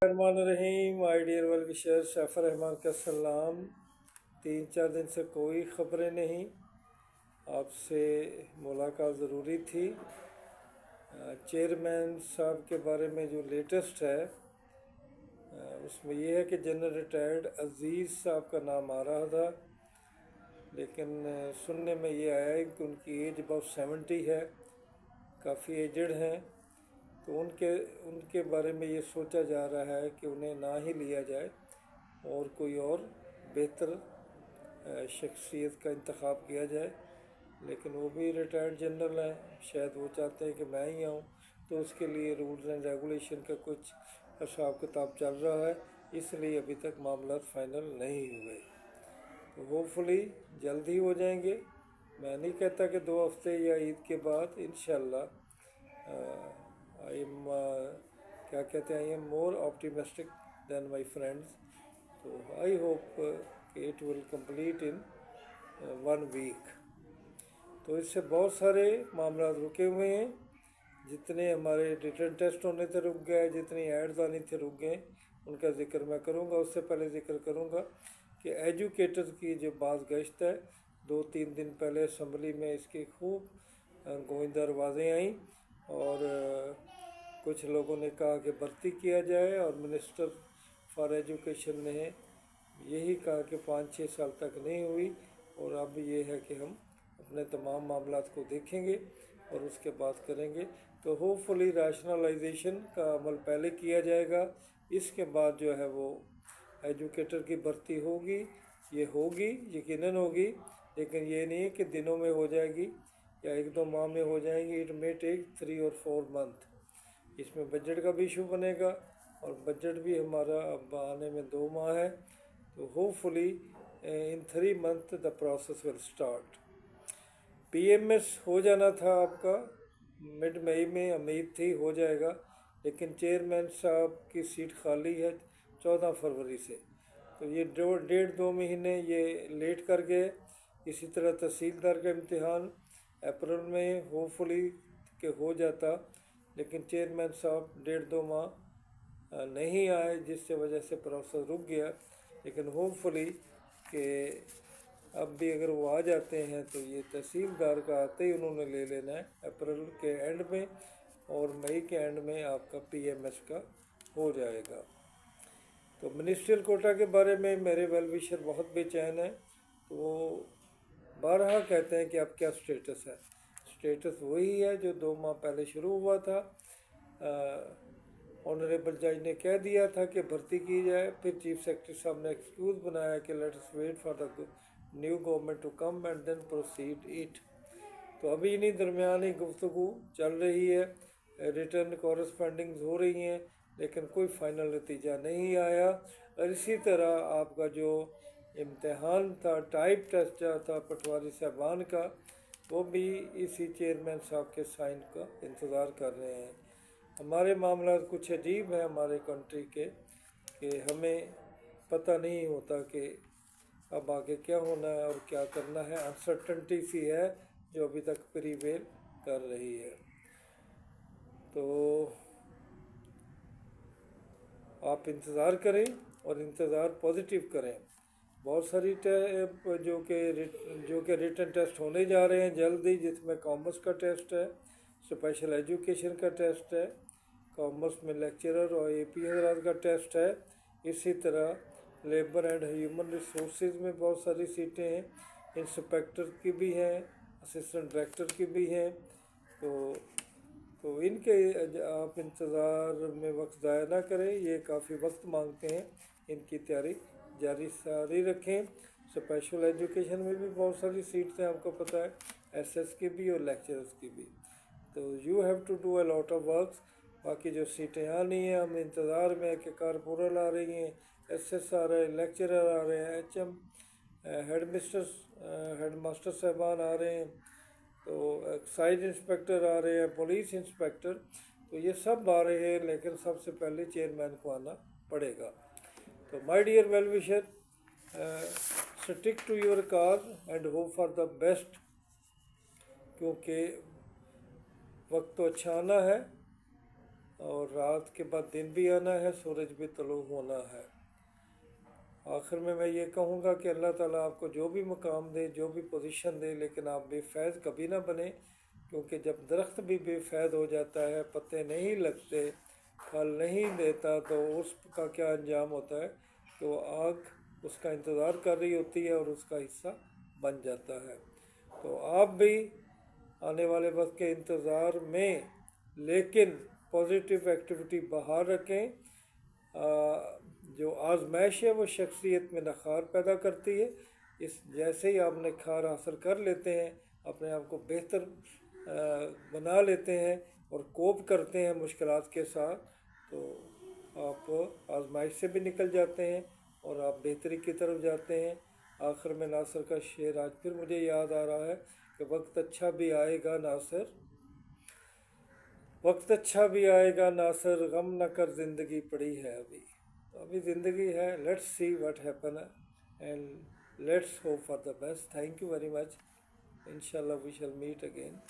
Rahim my dear well wisher Safar Rahman का सलाम। 3-4 दिन से कोई ख़बरें नहीं, आपसे मुलाकात ज़रूरी थी। चेयरमैन साहब के बारे में जो लेटेस्ट है उसमें यह है कि जनरल रिटायर्ड अज़ीज़ साहब का नाम आ रहा था, लेकिन सुनने में ये आया है कि उनकी एज अबाउट 70 है, काफ़ी एजड हैं। तो उनके बारे में ये सोचा जा रहा है कि उन्हें ना ही लिया जाए और कोई और बेहतर शख्सियत का इंतख़ाब किया जाए। लेकिन वो भी रिटायर्ड जनरल हैं, शायद वो चाहते हैं कि मैं ही आऊँ, तो उसके लिए रूल्स एंड रेगुलेशन का कुछ हिसाब किताब चल रहा है, इसलिए अभी तक मामला फ़ाइनल नहीं हुए। तो होपफुली जल्द ही हो जाएंगे। मैं नहीं कहता कि 2 हफ्ते या ईद के बाद, इंशाल्लाह। आई एम क्या कहते हैं, I am more optimistic than my friends. तो आई होप कि it will complete in 1 week. तो इससे बहुत सारे मामला रुके हुए हैं। जितने हमारे रिटर्न टेस्ट होने थे रुक गए, जितनी एड्स आनी थी रुक गए, उनका जिक्र मैं करूँगा। उससे पहले जिक्र करूँगा कि एजुकेटर्स की जो बाज़ गश्त है, 2-3 दिन पहले असम्बली में इसकी खूब गोइंदा आवाज़ें आई और कुछ लोगों ने कहा कि भर्ती किया जाए, और मिनिस्टर फॉर एजुकेशन ने यही कहा कि 5-6 साल तक नहीं हुई, और अब ये है कि हम अपने तमाम मामलात को देखेंगे और उसके बाद करेंगे। तो होपफुली रैशनलाइजेशन का अमल पहले किया जाएगा, इसके बाद जो है वो एजुकेटर की भर्ती होगी। ये होगी, यकीनन होगी, लेकिन ये नहीं है कि दिनों में हो जाएगी या 1-2 माह में हो जाएगी। इट मे टेक 3 और 4 मंथ। इसमें बजट का भी इशू बनेगा, और बजट भी हमारा अब आने में 2 माह है। तो hopefully in 3 month the process will start. PMS हो जाना था आपका मिड मई में, उम्मीद थी हो जाएगा, लेकिन चेयरमैन साहब की सीट खाली है 14 फरवरी से। तो ये 1.5-2 महीने ये लेट कर गए। इसी तरह तहसीलदार का इम्तिहान अप्रैल में होपफुली के हो जाता, लेकिन चेयरमैन साहब 1.5-2 माह नहीं आए, जिससे वजह से प्रोसेस रुक गया। लेकिन होपफुली कि अब भी अगर वो आ जाते हैं तो ये तहसीलदार का आते ही उन्होंने ले लेना है अप्रैल के एंड में, और मई के एंड में आपका पीएमएस का हो जाएगा। तो मिनिस्ट्रियल कोटा के बारे में मेरे वेल विशर बहुत बेचैन है। तो वो बारहा कहते हैं कि अब क्या स्टेटस है। स्टेटस वही है जो 2 माह पहले शुरू हुआ था। ऑनरेबल जज ने कह दिया था कि भर्ती की जाए, फिर चीफ सेक्रेटरी साहब ने एक्सक्यूज़ बनाया कि let us wait for the new government to come and then proceed it. तो अभी इन्हीं दरमियान ही गुफ्तगू चल रही है, रिटर्न कॉरस्पॉन्डिंग्स हो रही हैं, लेकिन कोई फ़ाइनल नतीजा नहीं आया। और इसी तरह आपका जो इम्तहान था, टाइप टेस्ट जो था पटवारी साहबान का, वो भी इसी चेयरमैन साहब के साइन का इंतज़ार कर रहे हैं। हमारे मामला कुछ अजीब है हमारे कंट्री के, कि हमें पता नहीं होता कि अब आगे क्या होना है और क्या करना है। अनसर्टनटी सी है जो अभी तक प्रीवेल कर रही है। तो आप इंतज़ार करें, और इंतज़ार पॉजिटिव करें। बहुत सारी जो कि रिटन टेस्ट होने जा रहे हैं जल्दी, जिसमें कॉमर्स का टेस्ट है, स्पेशल एजुकेशन का टेस्ट है, कॉमर्स में लेक्चरर और एपी हजरात का टेस्ट है। इसी तरह लेबर एंड ह्यूमन रिसोर्सेज में बहुत सारी सीटें हैं, इंस्पेक्टर की भी हैं, असिस्टेंट डायरेक्टर की भी हैं। तो इनके आप इंतज़ार में वक्त ज़ाया ना करें, ये काफ़ी वक्त मांगते हैं। इनकी तैयारी जारी रखें। स्पेशल एजुकेशन में भी बहुत सारी सीट्स हैं, आपको पता है, एसएस की भी और लेक्चरर्स की भी। तो you have to do a lot of work. बाकी जो सीटें आनी हैं, हम इंतज़ार में कि कारपोरल आ रही हैं, एसएस आ रहे हैं, लेक्चरर आ रहे हैं, एचएम हेड मास्टर साहबान आ रहे हैं, तो एक्साइज इंस्पेक्टर आ रहे हैं, पुलिस इंस्पेक्टर, तो ये सब आ रहे हैं, लेकिन सबसे पहले चेयरमैन को आना पड़ेगा। तो my dear well wisher, stick to your cause and hope for the best, क्योंकि वक्त तो अच्छा आना है। और रात के बाद दिन भी आना है, सूरज भी तुलू होना है। आखिर में मैं ये कहूँगा कि अल्लाह ताला आपको जो भी मुकाम दे, जो भी पोजीशन दे, लेकिन आप बेफैज़ कभी ना बने, क्योंकि जब दरख्त भी बेफैज़ हो जाता है, पत्ते नहीं लगते, फल नहीं देता, तो उसका क्या अंजाम होता है कि वो आग उसका इंतज़ार कर रही होती है और उसका हिस्सा बन जाता है। तो आप भी आने वाले वक्त के इंतज़ार में, लेकिन पॉजिटिव एक्टिविटी बाहर रखें। जो आजमाइश है वो शख्सियत में नखार पैदा करती है। इस जैसे ही आप नखार हासिल कर लेते हैं, अपने आप को बेहतर बना लेते हैं और कोप करते हैं मुश्किलात के साथ, तो आप आजमाइश से भी निकल जाते हैं और आप बेहतरी की तरफ जाते हैं। आखिर में नासिर का शेर आज फिर मुझे याद आ रहा है कि वक्त अच्छा भी आएगा नासिर, वक्त अच्छा भी आएगा नासिर, गम न कर ज़िंदगी पड़ी है अभी। तो अभी ज़िंदगी है, let's see what happen and let's hope for the best. Thank you very much. इंशाल्लाह वी शैल मीट अगेन।